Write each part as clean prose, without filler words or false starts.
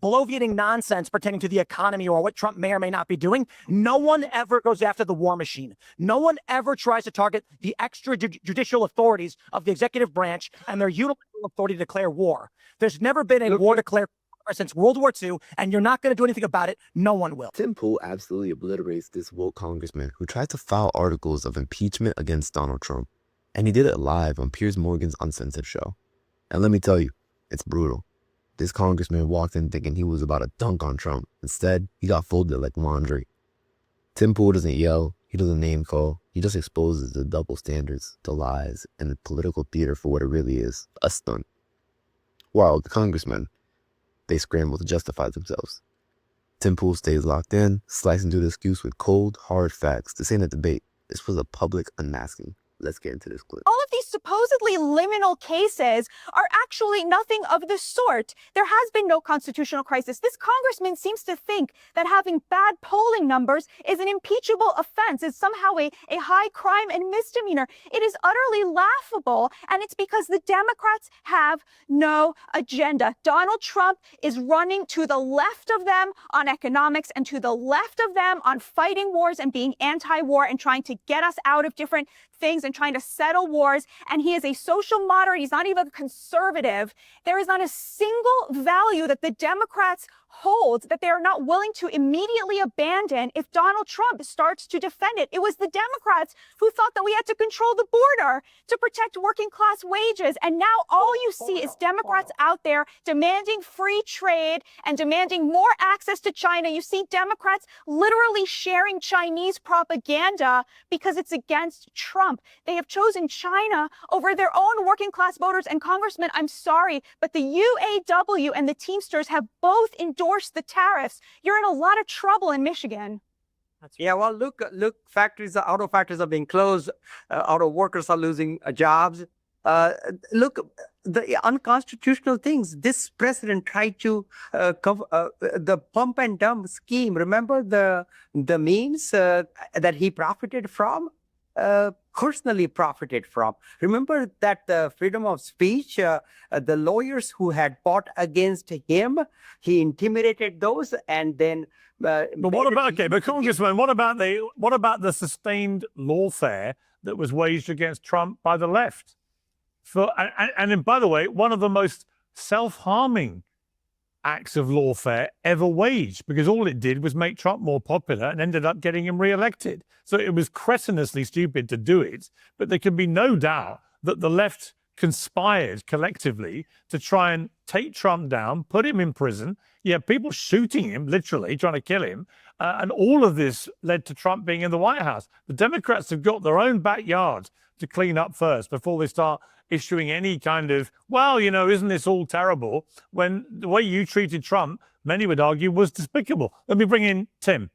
bloviating nonsense pertaining to the economy or what Trump may or may not be doing, no one ever goes after the war machine. No one ever tries to target the extrajudicial authorities of the executive branch and their unilateral authority to declare war. There's never been a war declared since World War II, and you're not going to do anything about it. No one will. Tim Pool absolutely obliterates this woke congressman who tried to file articles of impeachment against Donald Trump. And he did it live on Piers Morgan's Uncensored show. And let me tell you, it's brutal. This congressman walked in thinking he was about to dunk on Trump. Instead, he got folded like laundry. Tim Pool doesn't yell, he doesn't name call, he just exposes the double standards, the lies, and the political theater for what it really is, a stunt. While the congressmen, they scramble to justify themselves. Tim Pool stays locked in, slicing through the excuse with cold, hard facts. This ain't a debate. This was a public unmasking. Let's get into this clip. All of these supposedly liminal cases are actually nothing of the sort. There has been no constitutional crisis. This congressman seems to think that having bad polling numbers is an impeachable offense, is somehow a high crime and misdemeanor. It is utterly laughable, and it's because the Democrats have no agenda. Donald Trump is running to the left of them on economics and to the left of them on fighting wars and being anti-war and trying to get us out of different things and trying to settle wars. And he is a social moderate. He's not even a conservative. There is not a single value that the Democrats hold that they are not willing to immediately abandon if Donald Trump starts to defend it. It was the Democrats who thought that we had to control the border to protect working class wages. And now all you see is Democrats out there demanding free trade and demanding more access to China. You see Democrats literally sharing Chinese propaganda because it's against Trump. They have chosen China over their own working class voters. And Congressman, I'm sorry, but the UAW and the Teamsters have both endorsed the tariffs. You're in a lot of trouble in Michigan. Yeah, well, look, factories, auto factories are being closed. Auto workers are losing jobs. Look, the unconstitutional things. This president tried to cover the pump and dump scheme. Remember the memes that he profited from? Personally profited from. Remember that the freedom of speech, the lawyers who had fought against him, he intimidated those, and then. But what about but Congressman, what about the sustained lawfare that was waged against Trump by the left? And by the way, one of the most self-harming acts of lawfare ever waged, because all it did was make Trump more popular and ended up getting him reelected. So it was cretiноusly stupid to do it, but there can be no doubt that the left conspired collectively to try and take Trump down, put him in prison. You have people shooting him, literally trying to kill him. And all of this led to Trump being in the White House. The Democrats have got their own backyard to clean up first before they start issuing any kind of, well, you know, isn't this all terrible? When the way you treated Trump, many would argue, was despicable. Let me bring in Tim.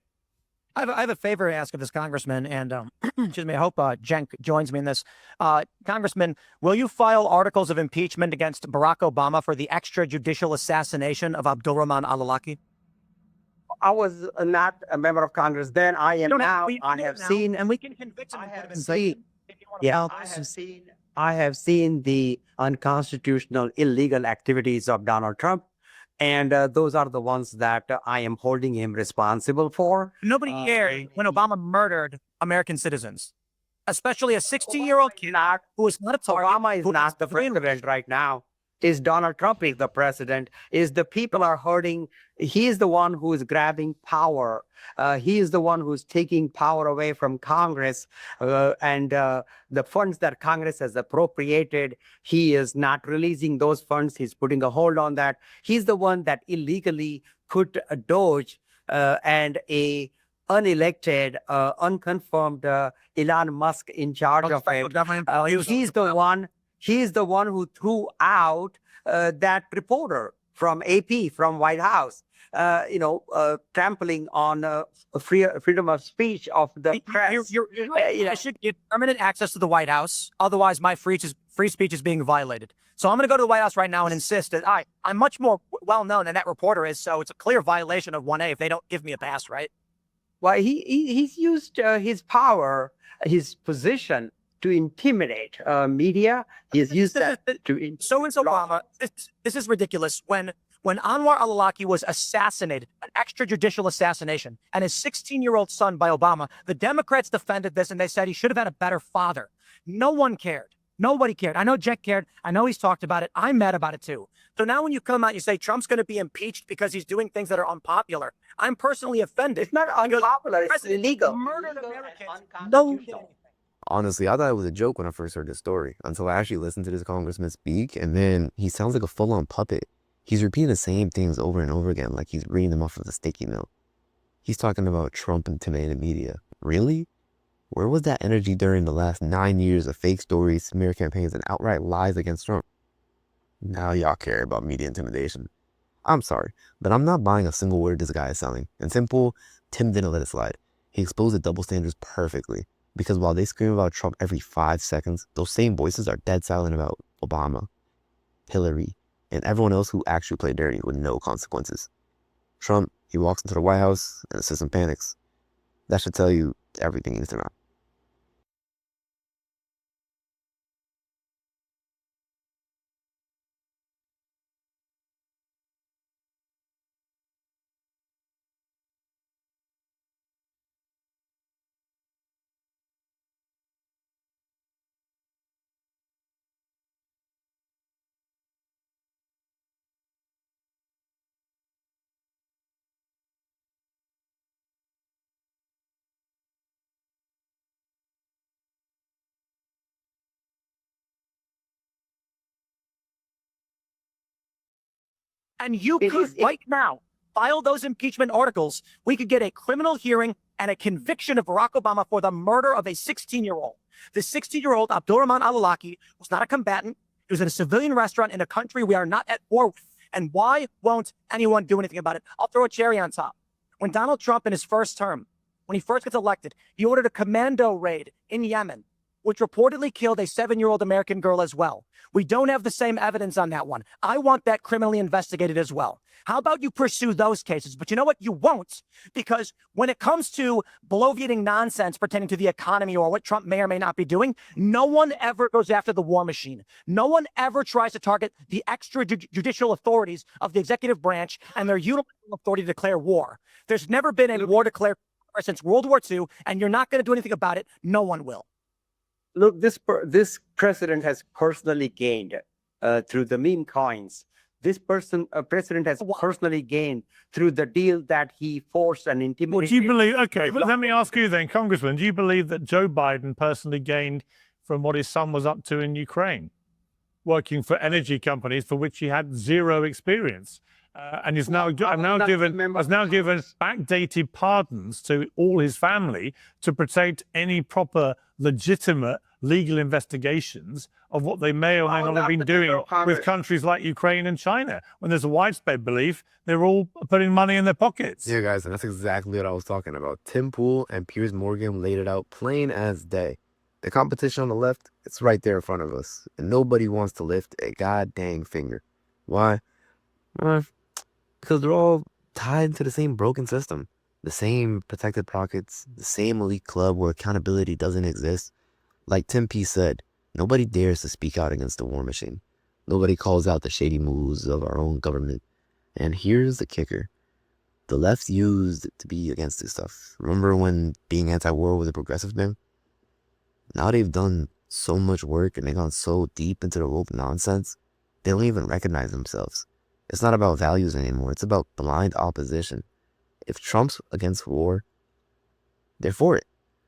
I have a favor to ask of this congressman, and excuse me, I hope Jen joins me in this. Congressman, will you file articles of impeachment against Barack Obama for the extrajudicial assassination of Abdulrahman al-Awlaki? I was not a member of Congress then. I am now. I have seen, and we can convict him. I have seen the unconstitutional, illegal activities of Donald Trump, and those are the ones that I am holding him responsible for. Nobody cared when Obama murdered American citizens, especially a 16-year-old kid who was not a target. Obama is not the president right now. Is Donald Trump is the president? Is the people are hurting? He is the one who is grabbing power. He is the one who's taking power away from Congress, and the funds that Congress has appropriated, he is not releasing those funds. He's putting a hold on that. He's the one that illegally put a Doge and a unelected, unconfirmed Elon Musk in charge of it. He's the one who threw out that reporter from AP, from White House, trampling on freedom of speech of the press. I should get permanent access to the White House. Otherwise, my free speech is being violated. So I'm going to go to the White House right now and insist that I'm much more well-known than that reporter is. So it's a clear violation of 1A if they don't give me a pass, right? Well, he's used his power, his position, to intimidate media. He has used that to. So is Obama. This is ridiculous. When When Anwar al-Awlaki was assassinated, an extrajudicial assassination, and his 16-year-old son by Obama, the Democrats defended this and they said he should have had a better father. No one cared. Nobody cared. I know Jack cared. I know he's talked about it. I'm mad about it too. So now when you come out and you say Trump's going to be impeached because he's doing things that are unpopular, I'm personally offended. It's not unpopular. It's illegal. Murdered Illegal Americans. and No. unconstitutional. Honestly, I thought it was a joke when I first heard this story, until I actually listened to this congressman speak, and then he sounds like a full-on puppet. He's repeating the same things over and over again, like he's reading them off of the sticky note. He's talking about Trump intimidated media. Really? Where was that energy during the last 9 years of fake stories, smear campaigns, and outright lies against Trump? Now y'all care about media intimidation. I'm sorry, but I'm not buying a single word this guy is selling. And simple, Tim didn't let it slide. He exposed the double standards perfectly. Because while they scream about Trump every 5 seconds, those same voices are dead silent about Obama, Hillary, and everyone else who actually played dirty with no consequences. Trump, he walks into the White House and the system panics. That should tell you everything you need to know. And you It could is- right now file those impeachment articles. We could get a criminal hearing and a conviction of Barack Obama for the murder of a 16-year-old. The 16-year-old Abdurrahman al-Awlaki was not a combatant. He was in a civilian restaurant in a country we are not at war with. And why won't anyone do anything about it? I'll throw a cherry on top. When Donald Trump in his first term, when he first gets elected, he ordered a commando raid in Yemen, which reportedly killed a 7-year-old American girl as well. We don't have the same evidence on that one. I want that criminally investigated as well. How about you pursue those cases? But you know what? You won't, because when it comes to bloviating nonsense pertaining to the economy or what Trump may or may not be doing, no one ever goes after the war machine. No one ever tries to target the extrajudicial authorities of the executive branch and their unilateral authority to declare war. There's never been a war declared since World War II, and you're not going to do anything about it. No one will. Look, this president has personally gained through the meme coins. This president has personally gained through the deal that he forced and Well, intimidated. do you believe, okay, but let me ask you then, Congressman, do you believe that Joe Biden personally gained from what his son was up to in Ukraine, working for energy companies for which he had zero experience? And has now given backdated pardons to all his family to protect any proper legitimate legal investigations of what they may or may not have been doing with countries like Ukraine and China. When there's a widespread belief, they're all putting money in their pockets. Yeah, guys, and that's exactly what I was talking about. Tim Pool and Piers Morgan laid it out plain as day. The competition on the left, it's right there in front of us. And nobody wants to lift a goddamn finger. Why? Because they're all tied to the same broken system. The same protected pockets, the same elite club where accountability doesn't exist. Like Tim P said, nobody dares to speak out against the war machine. Nobody calls out the shady moves of our own government. And here's the kicker. The left used to be against this stuff. Remember when being anti-war was a progressive thing? Now they've done so much work and they've gone so deep into the woke nonsense, they don't even recognize themselves. It's not about values anymore. It's about blind opposition. If Trump's against war, they're for it.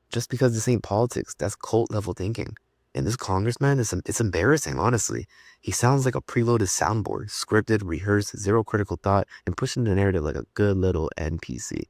Just because this ain't politics, that's cult level thinking. And this congressman, it's embarrassing, honestly. He sounds like a preloaded soundboard, scripted, rehearsed, zero critical thought, and pushing the narrative like a good little NPC.